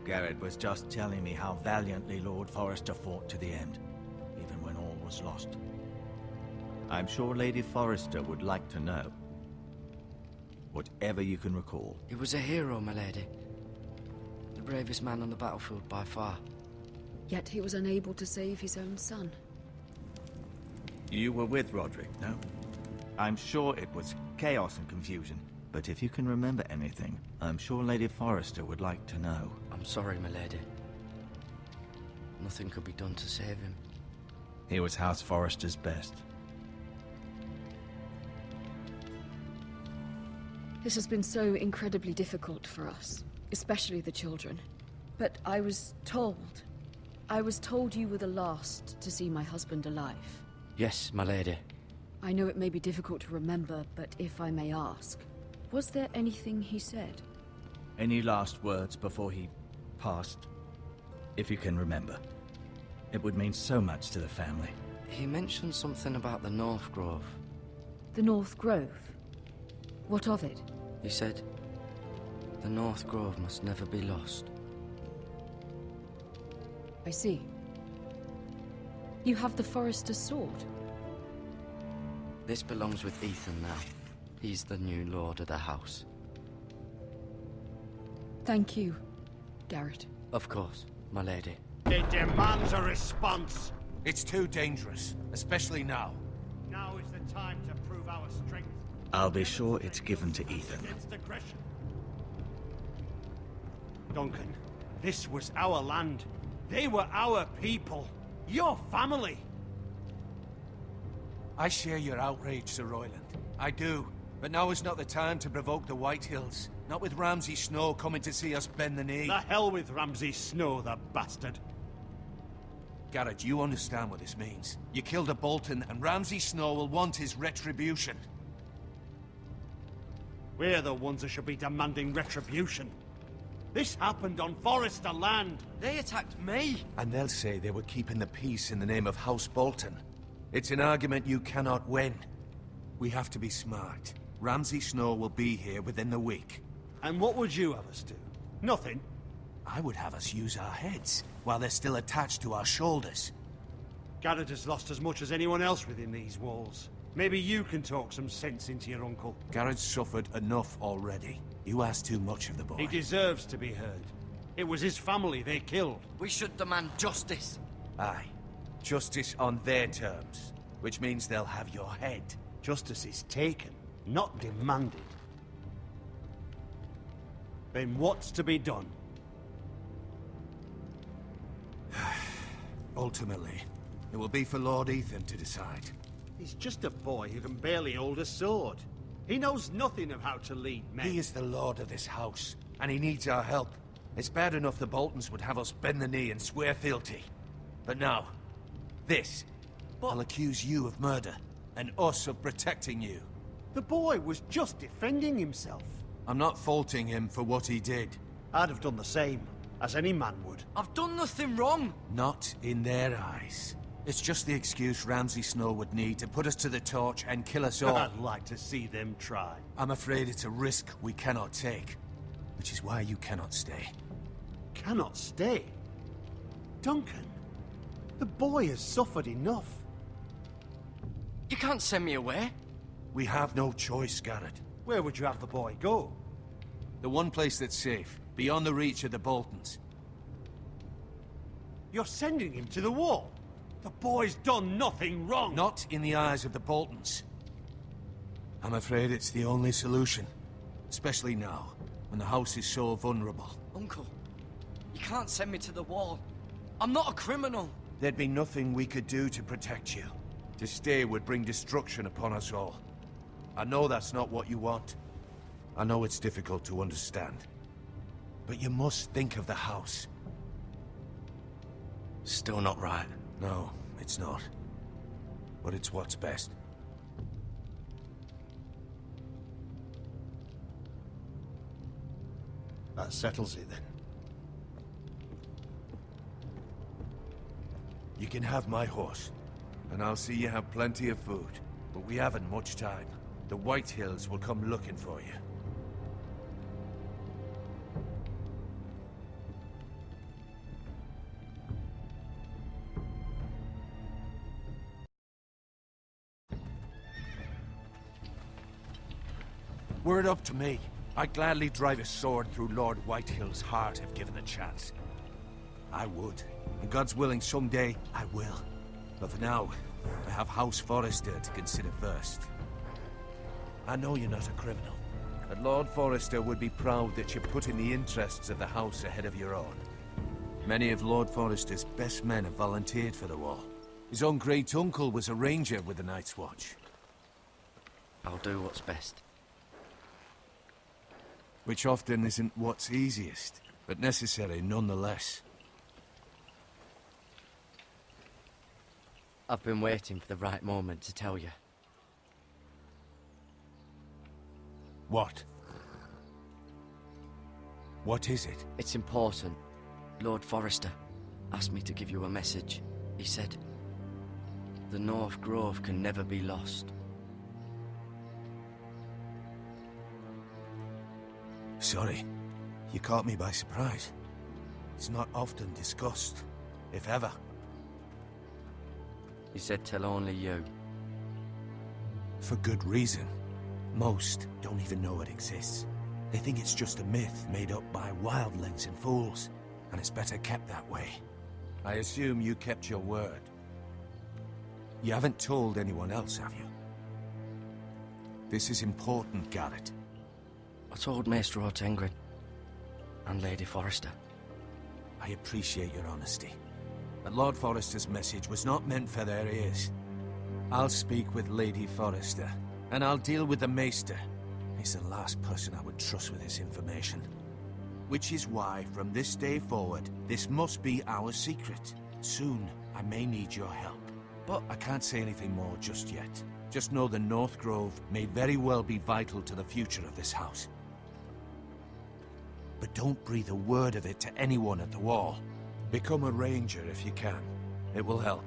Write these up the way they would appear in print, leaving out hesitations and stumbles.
Garrett was just telling me how valiantly Lord Forrester fought to the end, even when all was lost. I'm sure Lady Forrester would like to know. Whatever you can recall. He was a hero, my lady. The bravest man on the battlefield by far. Yet he was unable to save his own son. You were with Roderick, no? I'm sure it was chaos and confusion, but if you can remember anything, I'm sure Lady Forrester would like to know. I'm sorry, my lady. Nothing could be done to save him. He was House Forrester's best. This has been so incredibly difficult for us, especially the children. But I was told you were the last to see my husband alive. Yes, my lady. I know it may be difficult to remember, but if I may ask, was there anything he said? Any last words before he passed? If you can remember. It would mean so much to the family. He mentioned something about the North Grove. The North Grove? What of it? He said, the North Grove must never be lost. I see. You have the Forrester's sword. This belongs with Ethan now. He's the new lord of the house. Thank you, Garrett. Of course, my lady. It demands a response. It's too dangerous, especially now. Now is the time to prove our strength. I'll be sure it's given to Ethan. Against aggression. Duncan, this was our land. They were our people. Your family. I share your outrage, Sir Royland. I do. But now is not the time to provoke the Whitehills. Not with Ramsay Snow coming to see us bend the knee. The hell with Ramsay Snow, the bastard. Garrett, you understand what this means. You killed a Bolton, and Ramsay Snow will want his retribution. We're the ones that should be demanding retribution. This happened on Forrester land. They attacked me! And they'll say they were keeping the peace in the name of House Bolton. It's an argument you cannot win. We have to be smart. Ramsay Snow will be here within the week. And what would you have us do? Nothing. I would have us use our heads, while they're still attached to our shoulders. Garrett has lost as much as anyone else within these walls. Maybe you can talk some sense into your uncle. Garrett's suffered enough already. You ask too much of the boy. He deserves to be heard. It was his family they killed. We should demand justice. Aye. Justice on their terms. Which means they'll have your head. Justice is taken, not demanded. Then what's to be done? Ultimately, it will be for Lord Ethan to decide. He's just a boy who can barely hold a sword. He knows nothing of how to lead men. He is the lord of this house, and he needs our help. It's bad enough the Boltons would have us bend the knee and swear fealty. But now, this. I'll accuse you of murder, and us of protecting you. The boy was just defending himself. I'm not faulting him for what he did. I'd have done the same, as any man would. I've done nothing wrong! Not in their eyes. It's just the excuse Ramsay Snow would need to put us to the torch and kill us all. I'd like to see them try. I'm afraid it's a risk we cannot take. Which is why you cannot stay. Cannot stay? Duncan, the boy has suffered enough. You can't send me away. We have no choice, Garrett. Where would you have the boy go? The one place that's safe, beyond the reach of the Boltons. You're sending him to the wall? The boy's done nothing wrong! Not in the eyes of the Boltons. I'm afraid it's the only solution. Especially now, when the house is so vulnerable. Uncle, you can't send me to the wall. I'm not a criminal. There'd be nothing we could do to protect you. To stay would bring destruction upon us all. I know that's not what you want. I know it's difficult to understand. But you must think of the house. Still not right. No, it's not. But it's what's best. That settles it then. You can have my horse. And I'll see you have plenty of food. But we haven't much time. The Whitehills will come looking for you. Were it up to me, I'd gladly drive a sword through Lord Whitehill's heart if given the chance. I would. And God's willing, someday I will. But for now, I have House Forrester to consider first. I know you're not a criminal, but Lord Forrester would be proud that you're putting the interests of the house ahead of your own. Many of Lord Forrester's best men have volunteered for the Wall. His own great-uncle was a ranger with the Night's Watch. I'll do what's best. Which often isn't what's easiest, but necessary nonetheless. I've been waiting for the right moment to tell you. What? What is it? It's important. Lord Forrester asked me to give you a message. He said, the North Grove can never be lost. Sorry, you caught me by surprise. It's not often discussed, if ever. He said tell only you. For good reason. Most don't even know it exists. They think it's just a myth made up by wildlings and fools, and it's better kept that way. I assume you kept your word. You haven't told anyone else, have you? This is important, Garrett. I told Maester Ortengren and Lady Forrester. I appreciate your honesty. But Lord Forrester's message was not meant for their ears. I'll speak with Lady Forrester, and I'll deal with the Maester. He's the last person I would trust with this information. Which is why, from this day forward, this must be our secret. Soon, I may need your help. But I can't say anything more just yet. Just know the North Grove may very well be vital to the future of this house. But don't breathe a word of it to anyone at the Wall. Become a ranger if you can. It will help.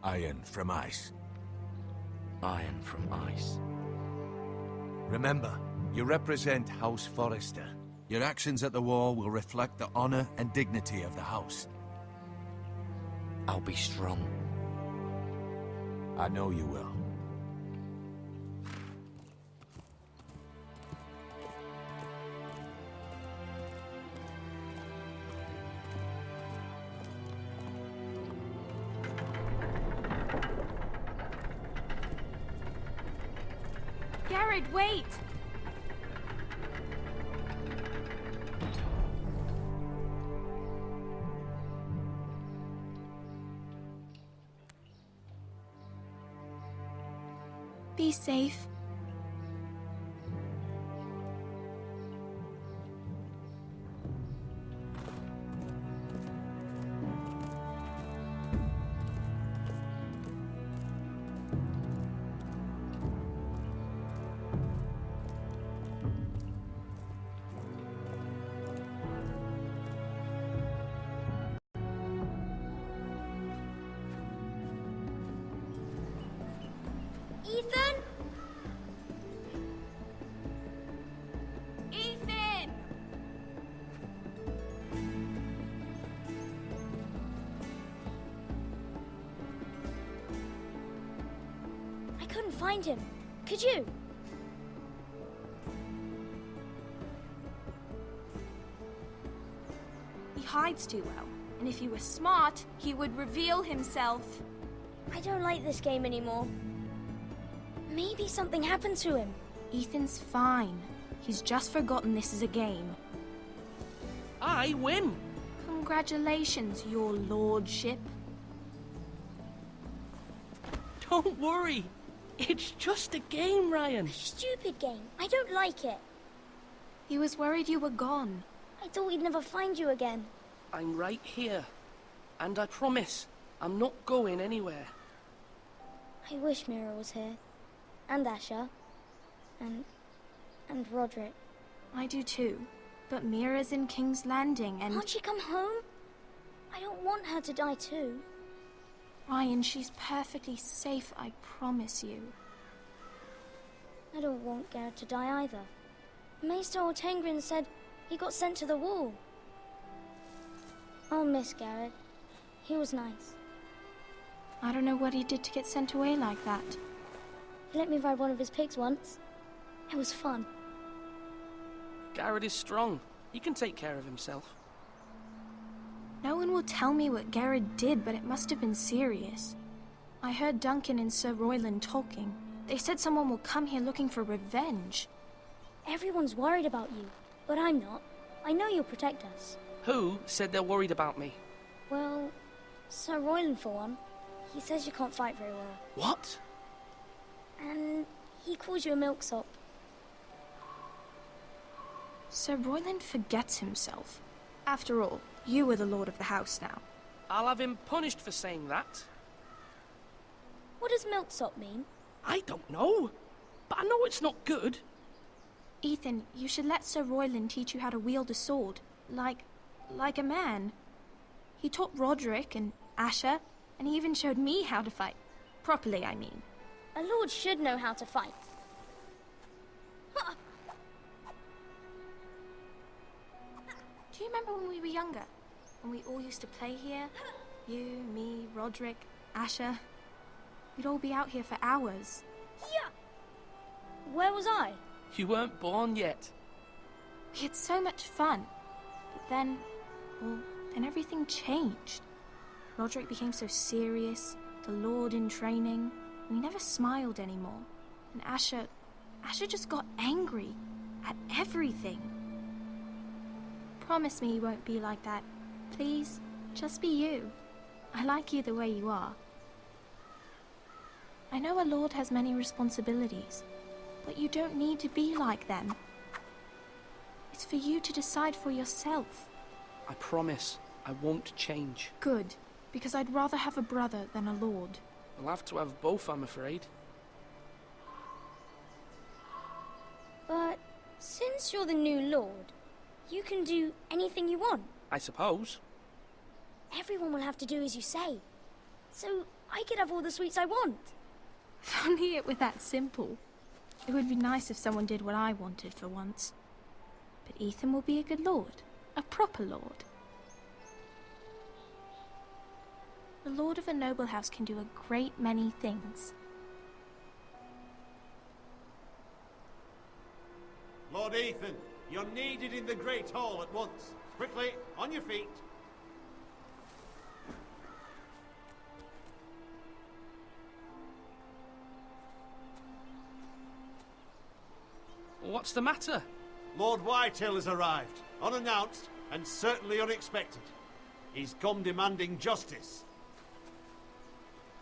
Iron from ice. Iron from ice. Remember, you represent House Forrester. Your actions at the Wall will reflect the honor and dignity of the house. I'll be strong. I know you will. Garrett, wait! Be safe. Ethan? Ethan! I couldn't find him. Could you? He hides too well, and if he was smart, he would reveal himself. I don't like this game anymore. Maybe something happened to him. Ethan's fine. He's just forgotten this is a game. I win! Congratulations, your lordship. Don't worry. It's just a game, Ryan. Stupid game. I don't like it. He was worried you were gone. I thought we'd never find you again. I'm right here. And I promise, I'm not going anywhere. I wish Mira was here. And Asher. And Roderick. I do too. But Mira's in King's Landing and... Can't she come home? I don't want her to die too. Ryan, she's perfectly safe, I promise you. I don't want Garrett to die either. Maester Ortengren said he got sent to the Wall. I'll miss Garrett. He was nice. I don't know what he did to get sent away like that. He let me ride one of his pigs once. It was fun. Garrett is strong. He can take care of himself. No one will tell me what Garrett did, but it must have been serious. I heard Duncan and Sir Royland talking. They said someone will come here looking for revenge. Everyone's worried about you, but I'm not. I know you'll protect us. Who said they're worried about me? Well, Sir Royland for one. He says you can't fight very well. What? And he calls you a milksop. Sir Royland forgets himself. After all, you are the lord of the house now. I'll have him punished for saying that. What does milksop mean? I don't know, but I know it's not good. Ethan, you should let Sir Royland teach you how to wield a sword. Like a man. He taught Roderick and Asher, and he even showed me how to fight. Properly, I mean. A lord should know how to fight. Do you remember when we were younger? When we all used to play here? You, me, Roderick, Asher. We'd all be out here for hours. Yeah. Where was I? You weren't born yet. We had so much fun. But then everything changed. Roderick became so serious, the lord in training, and he never smiled anymore. And Asher just got angry at everything. Promise me you won't be like that. Please, just be you. I like you the way you are. I know a lord has many responsibilities, but you don't need to be like them. It's for you to decide for yourself. I promise I won't change. Good, because I'd rather have a brother than a lord. I'll have to have both, I'm afraid. But since you're the new lord, you can do anything you want. I suppose. Everyone will have to do as you say. So I could have all the sweets I want. If only it were that simple. It would be nice if someone did what I wanted for once. But Ethan will be a good lord. A proper lord. The lord of a noble house can do a great many things. Lord Ethan, you're needed in the Great Hall at once. Quickly, on your feet. What's the matter? Lord Whitehill has arrived, unannounced and certainly unexpected. He's come demanding justice.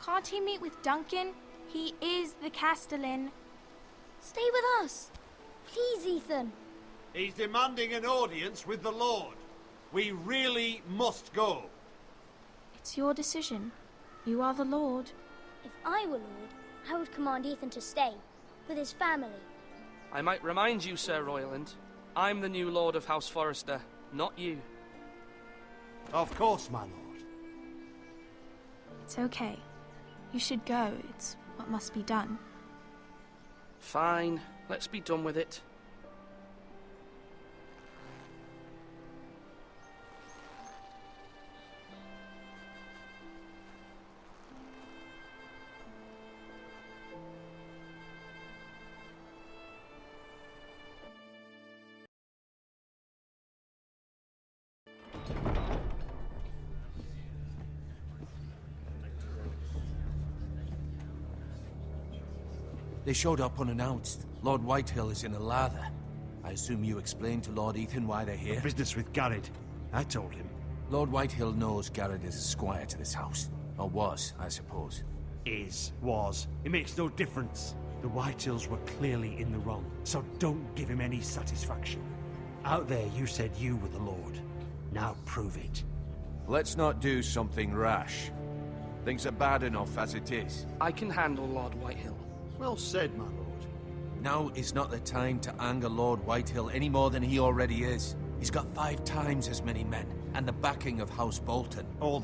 Can't he meet with Duncan? He is the Castellan. Stay with us. Please, Ethan. He's demanding an audience with the Lord. We really must go. It's your decision. You are the lord. If I were lord, I would command Ethan to stay, with his family. I might remind you, Sir Royland, I'm the new Lord of House Forrester, not you. Of course, my lord. It's okay. You should go. It's what must be done. Fine, let's be done with it. They showed up unannounced. Lord Whitehill is in a lather. I assume you explained to Lord Ethan why they're here? Business with Garrett. I told him. Lord Whitehill knows Garrett is a squire to this house. Or was, I suppose. Was. It makes no difference. The Whitehills were clearly in the wrong, so don't give him any satisfaction. Out there you said you were the Lord. Now prove it. Let's not do something rash. Things are bad enough as it is. I can handle Lord Whitehill. Well said, my lord. Now is not the time to anger Lord Whitehill any more than he already is. He's got 5 times as many men, and the backing of House Bolton. All